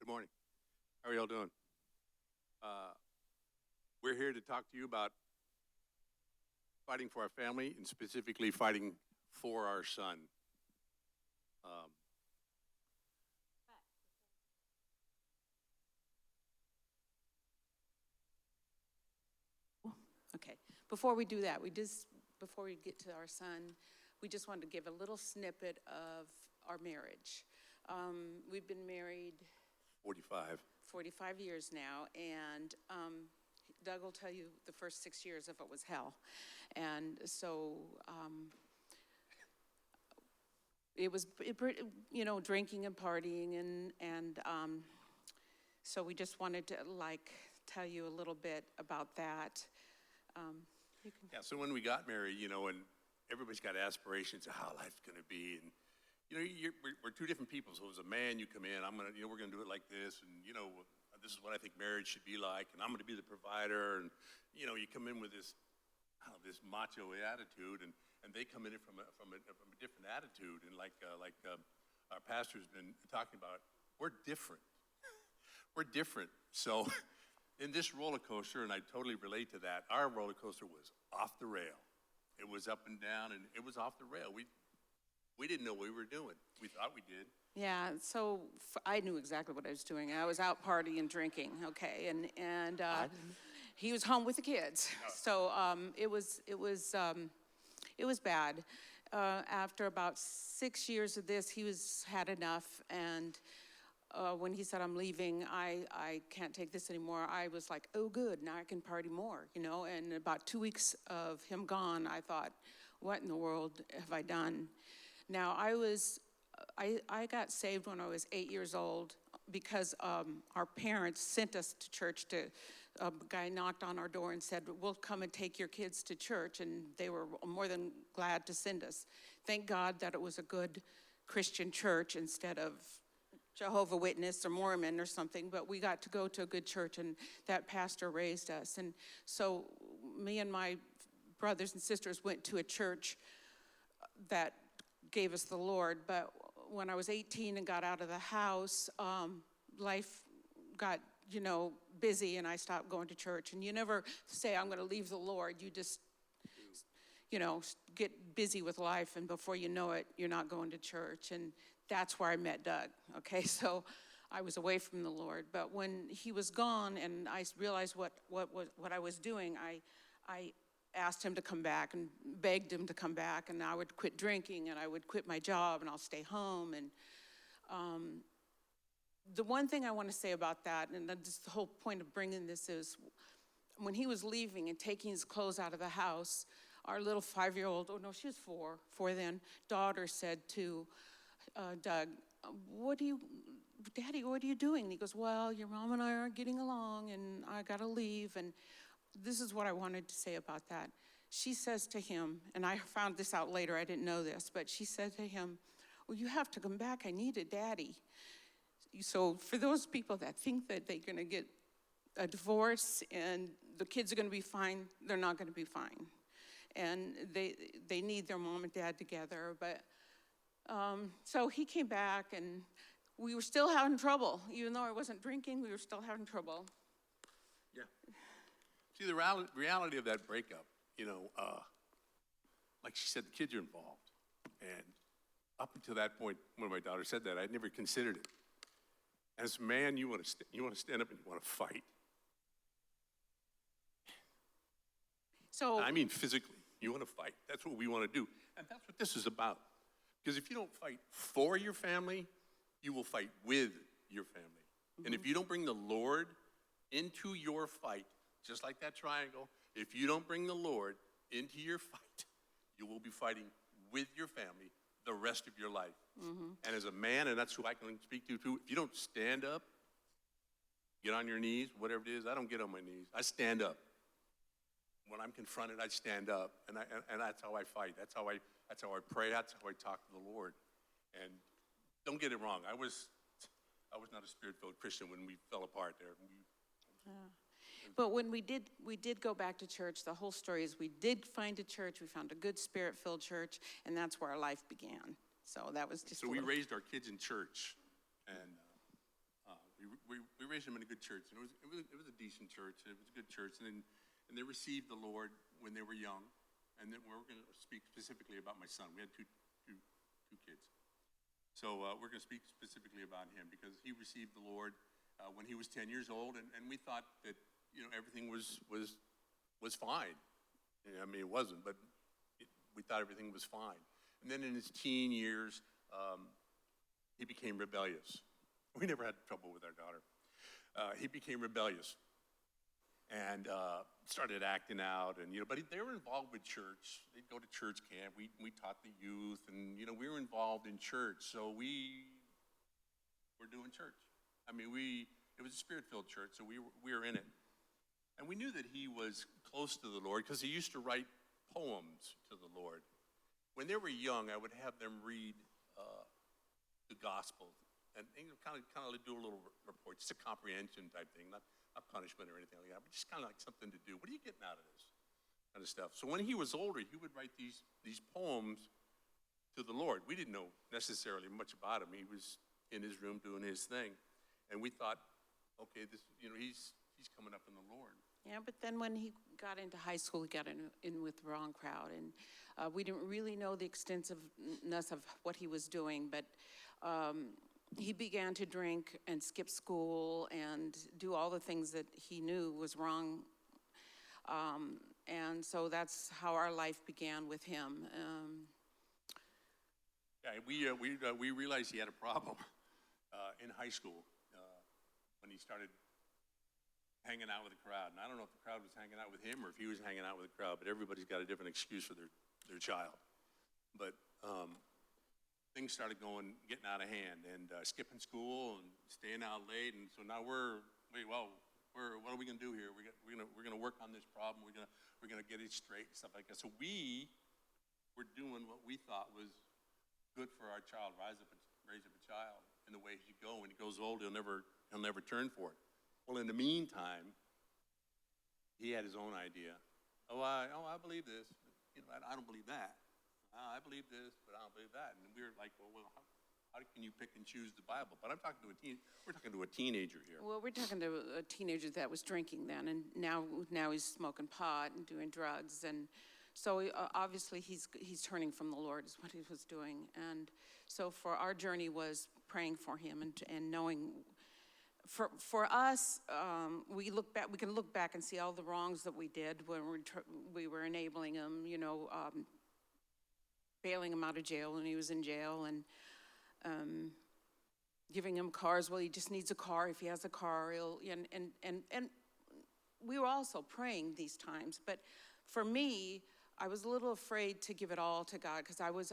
Good morning. How are y'all doing? We're here to talk to you about fighting for our family and specifically fighting for our son. Okay, before we do that, before we get to our son, we just wanted to give a little snippet of our marriage. We've been married 45 years now, and Doug will tell you the first 6 years of it was hell. And so it was, drinking and partying, and so we just wanted to tell you a little bit about that. Yeah, so when we got married, and everybody's got aspirations of how life's going to be, and we're two different people. So as a man, you come in, we're gonna do it like this, and this is what I think marriage should be like, and I'm gonna be the provider, and you come in with this macho attitude, and they come in from a different attitude, and like our pastor's been talking about, we're different. We're different. So in this roller coaster, and I totally relate to that, our roller coaster was off the rail. It was up and down, and it was off the rail. We didn't know what we were doing. We thought we did. Yeah, so I knew exactly what I was doing. I was out partying and drinking, okay, and he was home with the kids. So it was bad. After about 6 years of this, he had enough, and when he said, I'm leaving, I can't take this anymore, I was like, oh, good, now I can party more, and about 2 weeks of him gone, I thought, what in the world have I done? Now, I got saved when I was 8 years old because our parents sent us to church. A guy knocked on our door and said, we'll come and take your kids to church, and they were more than glad to send us. Thank God that it was a good Christian church instead of Jehovah's Witness or Mormon or something, but we got to go to a good church, and that pastor raised us. And so me and my brothers and sisters went to a church that gave us the Lord, but when I was 18 and got out of the house, life got, busy, and I stopped going to church. And you never say, I'm going to leave the Lord. You just, get busy with life, and before you know it, you're not going to church. And that's where I met Doug, okay? So I was away from the Lord. But when he was gone and I realized what I was doing, I asked him to come back and begged him to come back, and I would quit drinking, and I would quit my job, and I'll stay home. And the one thing I want to say about that, and that's the whole point of bringing this, is when he was leaving and taking his clothes out of the house, our little 5-year-old, she was four then, daughter said to Doug, Daddy, what are you doing? And he goes, well, your mom and I aren't getting along, and I got to leave. And this is what I wanted to say about that. She says to him, and I found this out later, I didn't know this, but she said to him, well, you have to come back, I need a daddy. So for those people that think that they're going to get a divorce and the kids are going to be fine, they're not going to be fine. And they need their mom and dad together. But so he came back, and we were still having trouble. Even though I wasn't drinking, we were still having trouble. Yeah. See, the reality of that breakup, like she said, the kids are involved. And up until that point, when my daughter said that, I'd never considered it. As a man, you want to stand up and you want to fight. So I mean physically, you want to fight. That's what we want to do. And that's what this is about. Because if you don't fight for your family, you will fight with your family. Mm-hmm. And if you don't bring the Lord into your fight, just like that triangle, if you don't bring the Lord into your fight, you will be fighting with your family the rest of your life. Mm-hmm. And as a man, and that's who I can speak to too, if you don't stand up, get on your knees, whatever it is, I don't get on my knees. I stand up. When I'm confronted, I stand up, and that's how I fight. That's how I pray. That's how I talk to the Lord. And don't get it wrong. I was not a spirit-filled Christian when we fell apart there. But when we did go back to church, the whole story is we did find a church. We found a good spirit-filled church, and that's where our life began. So that was just. So we raised our kids in church, and We raised them in a good church, and it was a decent church. It was a good church, and they received the Lord when they were young. And then we're going to speak specifically about my son. We had two kids, so we're going to speak specifically about him because he received the Lord when he was 10 years old, and we thought that everything was fine. I mean, it wasn't, but we thought everything was fine. And then in his teen years, he became rebellious. We never had trouble with our daughter. He became rebellious and started acting out, and but they were involved with church. They'd go to church camp. We taught the youth, and we were involved in church. So we were doing church. I mean, it was a spirit-filled church, so we were in it. And we knew that he was close to the Lord because he used to write poems to the Lord. When they were young, I would have them read the gospel and kind of do a little report, just a comprehension type thing, not punishment or anything like that, but just kind of like something to do. What are you getting out of this kind of stuff? So when he was older, he would write these poems to the Lord. We didn't know necessarily much about him. He was in his room doing his thing, and we thought, okay, this, he's coming up in the Lord. Yeah, but then when he got into high school, he got in with the wrong crowd, and we didn't really know the extensiveness of what he was doing, but he began to drink and skip school and do all the things that he knew was wrong, and so that's how our life began with him. Yeah, we realized he had a problem in high school when he started hanging out with the crowd. And I don't know if the crowd was hanging out with him or if he was hanging out with the crowd, but everybody's got a different excuse for their child. But things started getting out of hand, and skipping school and staying out late. And so now what are we going to do here? We're going to work on this problem. We're going to get it straight and stuff like that. So we were doing what we thought was good for our child, raise up a child in the way he go. When he goes old, he'll never turn for it. Well, in the meantime, he had his own idea. I believe this. I don't believe that. I believe this, but I don't believe that. And we were like, well, how can you pick and choose the Bible? But we're talking to a teenager here. Well, we're talking to a teenager that was drinking then, and now he's smoking pot and doing drugs, and so obviously he's turning from the Lord is what he was doing. And so for our journey was praying for him and knowing. For us, we can look back and see all the wrongs that we did when we were enabling him, bailing him out of jail when he was in jail, and giving him cars. Well, he just needs a car. If he has a car, and we were also praying these times. But for me, I was a little afraid to give it all to God because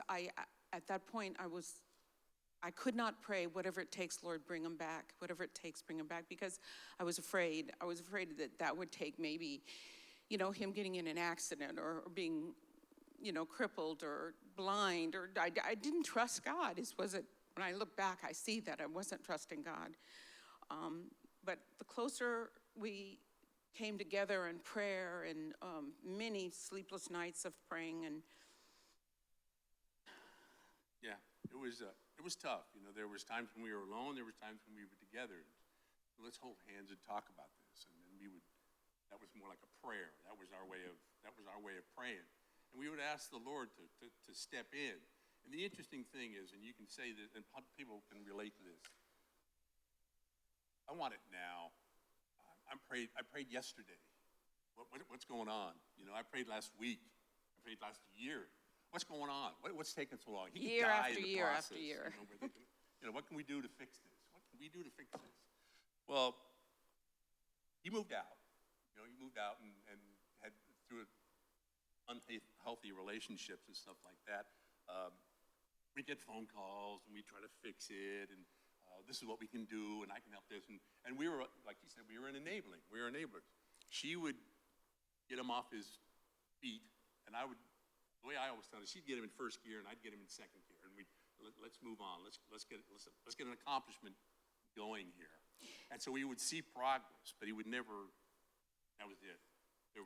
at that point I could not pray, whatever it takes, Lord, bring him back. Whatever it takes, bring him back, because I was afraid. I was afraid that would take maybe, him getting in an accident or being, crippled or blind. Or I didn't trust God. When I look back, I see that I wasn't trusting God. But the closer we came together in prayer and many sleepless nights of praying and. Yeah, it was tough. There was times when we were alone. There was times when we were together. Let's hold hands and talk about this. And then that was more like a prayer. That was our way of praying. And we would ask the Lord to step in. And the interesting thing is, and you can say that, and people can relate to this. I want it now. I prayed yesterday. What's going on? I prayed last week. I prayed last year. What's going on? What's taking so long? He year died after in the year process. after year. What can we do to fix this? What can we do to fix this? Well, he moved out. He moved out and had through unhealthy relationships and stuff like that. We get phone calls and we try to fix it, and this is what we can do, and I can help this. And we were, like he said, we were enablers. She would get him off his feet, and the way I always tell her, she'd get him in first gear, and I'd get him in second gear, and let's move on. Let's get an accomplishment going here. And so we would see progress, but he would never. That was it. There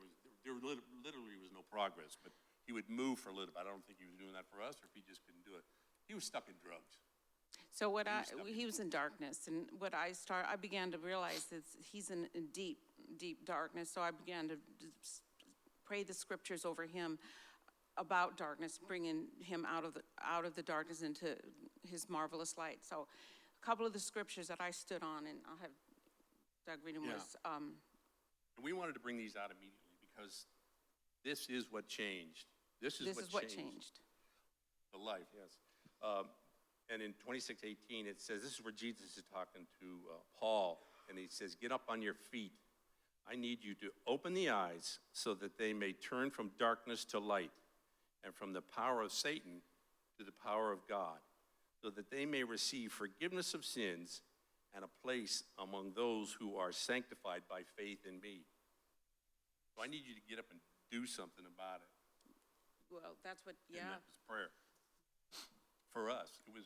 literally was no progress, but he would move for a little bit. I don't think he was doing that for us, or if he just couldn't do it. He was stuck in drugs. So stepped he was in darkness, and I began to realize that he's in deep, deep darkness. So I began to pray the scriptures over him about darkness, bringing him out of the darkness into his marvelous light. So a couple of the scriptures that I stood on, and I'll have Doug read them, was, And we wanted to bring these out immediately because this is what changed. This is what changed the life, yes. And in 26:18, it says, this is where Jesus is talking to Paul, and he says, get up on your feet. I need you to open the eyes so that they may turn from darkness to light and from the power of Satan to the power of God, so that they may receive forgiveness of sins and a place among those who are sanctified by faith in me. So I need you to get up and do something about it. well, that's what, And that was prayer. For us, it was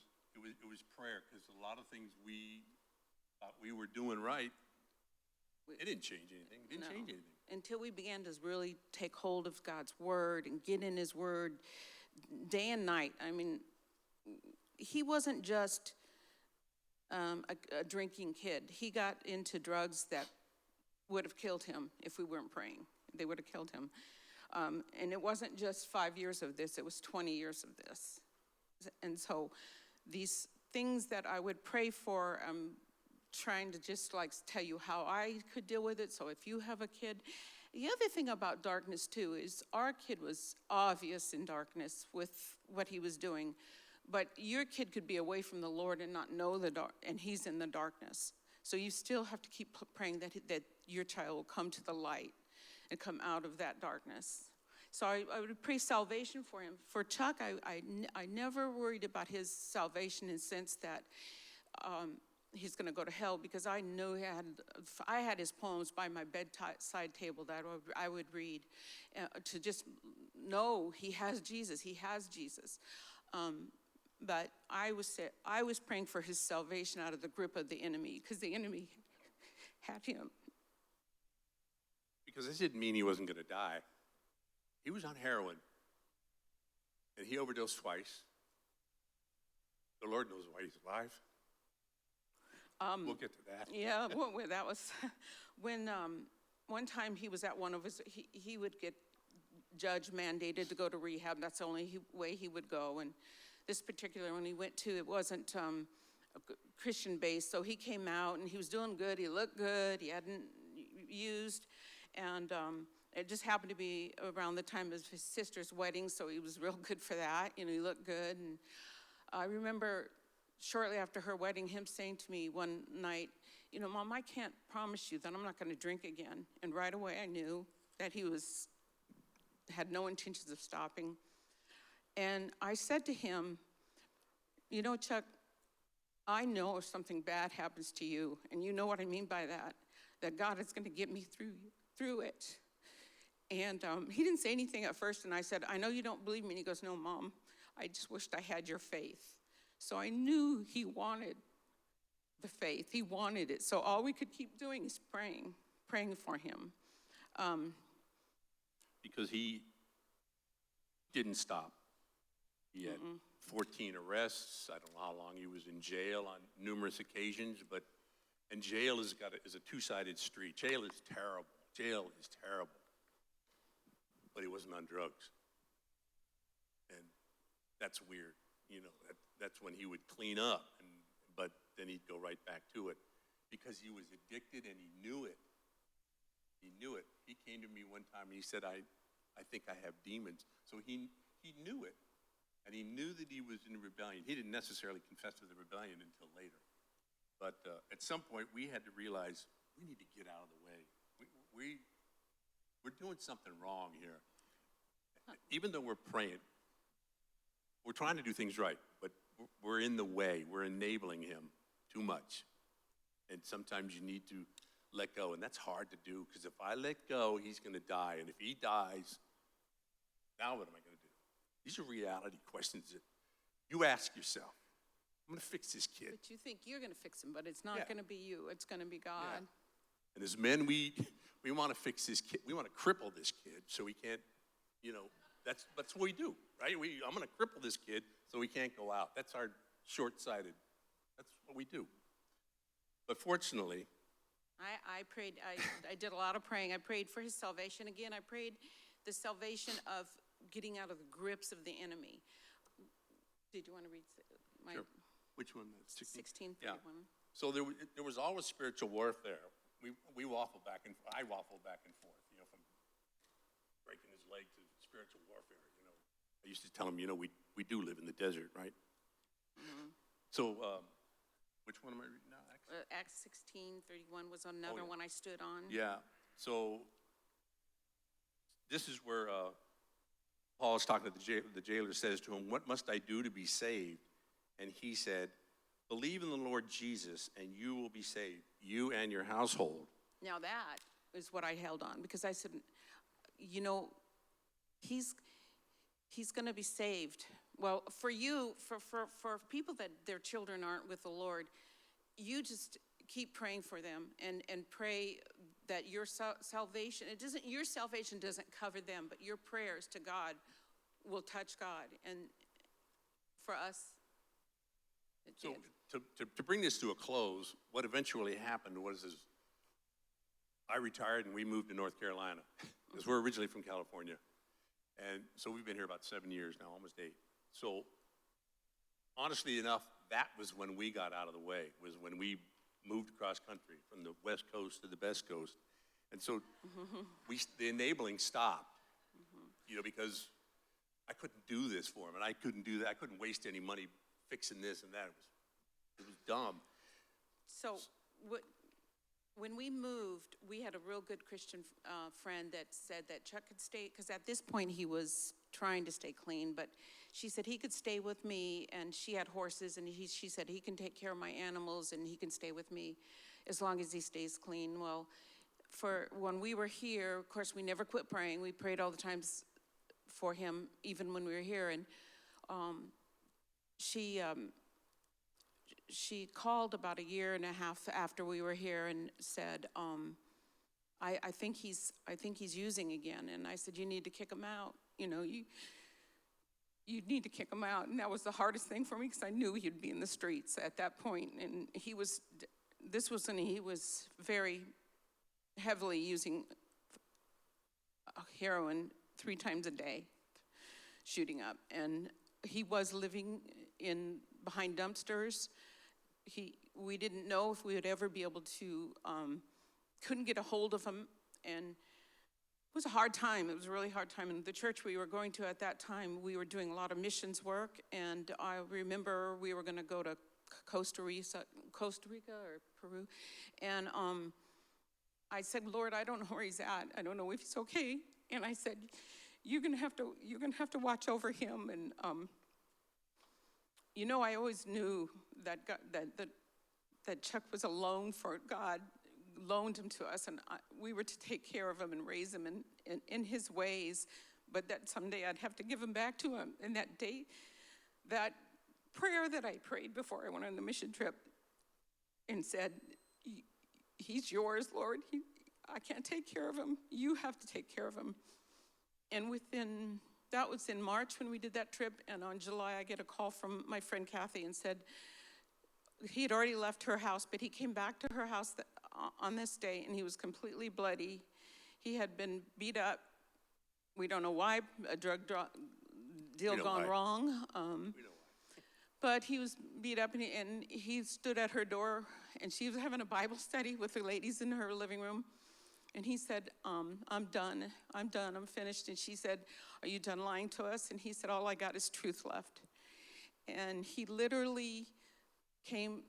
prayer, because a lot of things we thought we were doing right, it didn't change anything. It didn't change anything. Until we began to really take hold of God's word and get in his word day and night. I mean, he wasn't just a drinking kid. He got into drugs that would have killed him if we weren't praying. They would have killed him. And it wasn't just 5 years of this, it was 20 years of this. And so these things that I would pray for, I'm trying to just like tell you how I could deal with it. So if you have a kid, the other thing about darkness too is our kid was obvious in darkness with what he was doing, but your kid could be away from the Lord and not know the dark, and he's in the darkness. So you still have to keep praying that your child will come to the light and come out of that darkness. So I would pray salvation for him. For Chuck, I never worried about his salvation in the sense that he's going to go to hell, because I know I had his poems by my bedside table that I would read to just know he has Jesus. He has Jesus. But I was praying for his salvation out of the grip of the enemy, because the enemy had him. Because this didn't mean he wasn't going to die. He was on heroin, and he overdosed twice. The Lord knows why he's alive. We'll get to that. Yeah, well, that was when one time he was at one of his, he would get judge mandated to go to rehab. That's the only way he would go. And this particular one he went to, it wasn't Christian based. So he came out and he was doing good. He looked good. He hadn't used. And it just happened to be around the time of his sister's wedding. So he was real good for that. You know, he looked good. And I remember shortly after her wedding, him saying to me one night, you know, Mom, I can't promise you that I'm not going to drink again. And right away I knew that he had no intentions of stopping. And I said to him, you know, Chuck, I know if something bad happens to you, and you know what I mean by that God is going to get me through it. And he didn't say anything at first, and I said, I know you don't believe me. And he goes, no, Mom, I just wished I had your faith. So I knew he wanted the faith. He wanted it. So all we could keep doing is praying for him. Because he didn't stop. He had 14 arrests. I don't know how long he was in jail on numerous occasions, and jail is a two-sided street. Jail is terrible. Jail is terrible. But he wasn't on drugs. And that's weird. You know, that's when he would clean up, but then he'd go right back to it because he was addicted and he knew it. He knew it. He came to me one time and he said, I think I have demons. So he knew it, and he knew that he was in rebellion. He didn't necessarily confess to the rebellion until later. But at some point, we had to realize we need to get out of the way. We're doing something wrong here. Even though we're praying, we're trying to do things right, but we're in the way. We're enabling him too much. And sometimes you need to let go, and that's hard to do, because if I let go, he's going to die. And if he dies, now what am I going to do? These are reality questions that you ask yourself. I'm going to fix this kid. But you think you're going to fix him, but it's not going to be you. It's going to be God. Yeah. And as men, we want to fix this kid. We want to cripple this kid so he can't, you know, that's what we do, right? I'm going to cripple this kid so he can't go out. That's our short-sighted what we do. But fortunately, I prayed, I did a lot of praying. I prayed for his salvation. Again, I prayed the salvation of getting out of the grips of the enemy. Did you want to read my sure. Which one? 16:31? Yeah. So there was always spiritual warfare. We waffle back and I waffle back and forth, from breaking his leg to spiritual warfare. I used to tell him, we do live in the desert, right? Mm-hmm. So, which one am I reading now? Acts 16:31 was another one I stood on. Yeah. So this is where Paul is talking to the jailer, says to him, "What must I do to be saved?" And he said, "Believe in the Lord Jesus, and you will be saved, you and your household." Now that is what I held on, because I said, he's going to be saved. Well, for you, for people that their children aren't with the Lord, you just keep praying for them and pray that your salvation, your salvation doesn't cover them, but your prayers to God will touch God. And for us, it so did. to bring this to a close, what eventually happened was I retired and we moved to North Carolina because we're originally from California. And so we've been here about 7 years now, almost 8. So honestly enough, that was when we got out of the way, was when we moved across country from the West Coast to the Best Coast. And so the enabling stopped, because I couldn't do this for him, and I couldn't do that. I couldn't waste any money fixing this and that. It was dumb. So when we moved, we had a real good Christian friend that said that Chuck could stay, because at this point he was trying to stay clean, but she said he could stay with me, and she had horses, and she said he can take care of my animals and he can stay with me as long as he stays clean. Well, for when we were here, of course, we never quit praying. We prayed all the times for him, even when we were here, and she called about a year and a half after we were here and said, I think he's using again. And I said, you need to kick him out. You need to kick him out. And that was the hardest thing for me, because I knew he'd be in the streets at that point. And he was very heavily using heroin 3 times a day, shooting up. And he was living behind dumpsters. We didn't know if we would ever be able to, couldn't get a hold of him, and it was a hard time. It was a really hard time. And the church we were going to at that time, we were doing a lot of missions work, and I remember we were going to go to Costa Rica or Peru, and I said, Lord, I don't know where he's at. I don't know if he's okay. And I said, you're gonna have to watch over him. And I always knew that God, that Chuck was alone, for God loaned him to us, and we were to take care of him and raise him in his ways, but that someday I'd have to give him back to him. And that day, that prayer that I prayed before I went on the mission trip and said, he's yours, Lord. I can't take care of him. You have to take care of him. And that was in March when we did that trip, and on July I get a call from my friend Kathy and said he had already left her house, but he came back to her house on this day, and he was completely bloody. He had been beat up. We don't know why, a drug deal gone wrong. We know why. But he was beat up, and he stood at her door, and she was having a Bible study with the ladies in her living room. And he said, I'm done, I'm finished. And she said, are you done lying to us? And he said, all I got is truth left. And he literally came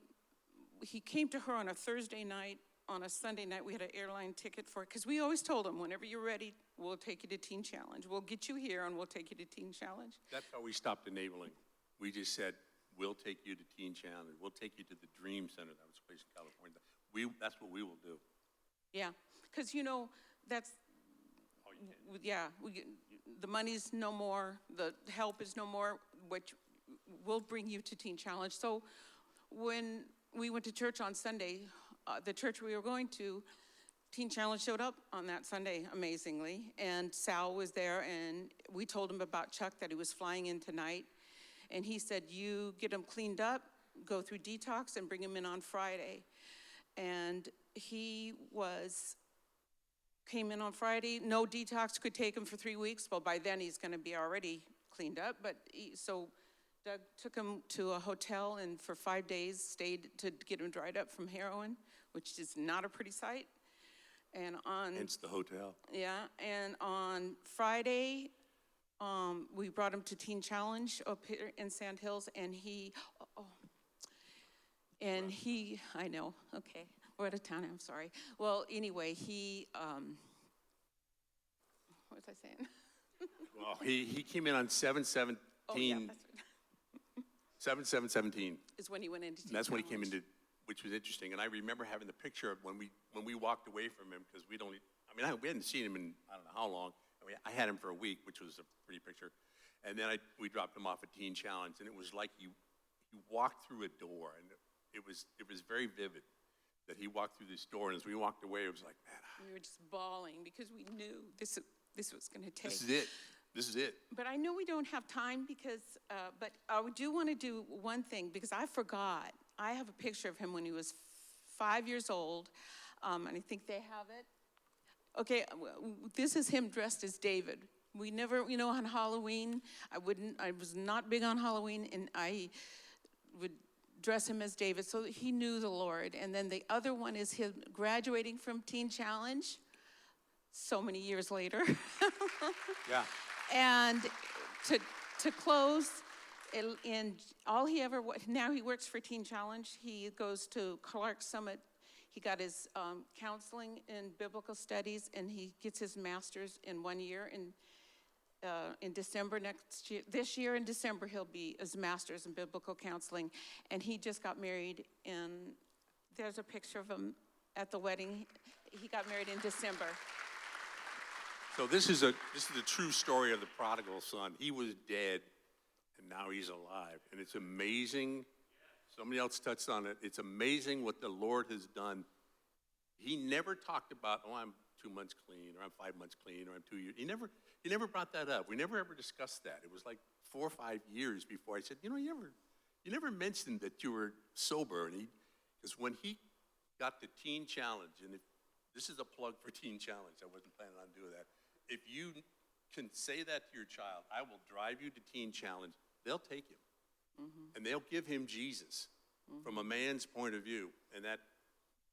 to her on a Thursday night. On a Sunday night, we had an airline ticket for it, because we always told him, whenever you're ready, we'll take you to Teen Challenge. We'll get you here, and we'll take you to Teen Challenge. That's how we stopped enabling. We just said, we'll take you to Teen Challenge. We'll take you to the Dream Center. That was a place in California. That's what we will do. Yeah, because, that's, the money's no more, the help is no more, which will bring you to Teen Challenge. So when we went to church on Sunday, the church we were going to, Teen Challenge showed up on that Sunday, amazingly, and Sal was there, and we told him about Chuck, that he was flying in tonight, and he said, you get him cleaned up, go through detox and bring him in on Friday. And he came in on Friday, no detox, could take him for 3 weeks. Well, by then he's gonna be already cleaned up, so Doug took him to a hotel and for 5 days stayed to get him dried up from heroin, which is not a pretty sight. And Hence the hotel. Yeah, and on Friday, we brought him to Teen Challenge up here in Sand Hills, and I know, okay, we're out of town, I'm sorry. Well, anyway, what was I saying? Well, he came in on 7/17. Oh, yeah, that's right. 7/7/17. Is when he went into Teen And that's when he came Challenge. into, which was interesting. And I remember having the picture of when we walked away from him, because we hadn't seen him in I don't know how long. I had him for a week, which was a pretty picture. And then we dropped him off at Teen Challenge, and it was like he walked through a door, and it was very vivid that he walked through this door. And as we walked away, it was like, man, We were just bawling because we knew this was going to take. this is it. This is it. But I know we don't have time because, but I do want to do one thing because I forgot. I have a picture of him when he was 5 years old, and I think they have it. Okay, this is him dressed as David. We never, on Halloween, I was not big on Halloween, and I would dress him as David, so he knew the Lord. And then the other one is him graduating from Teen Challenge so many years later. Yeah. And to close, now he works for Teen Challenge. He goes to Clark Summit. He got his counseling in biblical studies, and he gets his master's in 1 year. In December this year in December, he'll be his master's in biblical counseling. And he just got married there's a picture of him at the wedding. He got married in December. So this is a true story of the prodigal son. He was dead, and now he's alive. And it's amazing. Somebody else touched on it. It's amazing what the Lord has done. He never talked about, I'm 2 months clean, or I'm 5 months clean, or I'm 2 years. He never brought that up. We never ever discussed that. It was like 4 or 5 years before I said, you never mentioned that you were sober. And because when he got the Teen Challenge, and this is a plug for Teen Challenge, I wasn't planning on doing that. If you can say that to your child, I will drive you to Teen Challenge, they'll take him. Mm-hmm. And they'll give him Jesus from a man's point of view. And that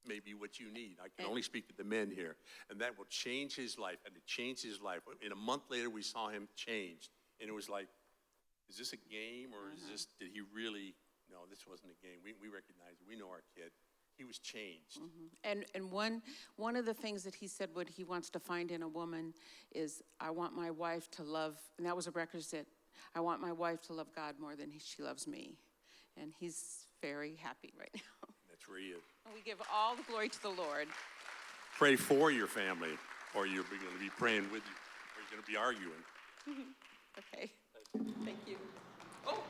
may be what you need. I can only speak to the men here. And that will change his life. And it changed his life. In a month later, we saw him changed. And it was like, is this a game, or did he really, no, this wasn't a game. We recognize it. We know our kid. He was changed. Mm-hmm. And one of the things that he said what he wants to find in a woman is, I want my wife to love, and that was a requisite, I want my wife to love God more than she loves me. And he's very happy right now. That's where he is. And we give all the glory to the Lord. Pray for your family, or you're going to be praying with you, or you're going to be arguing. Okay. Thank you. Oh.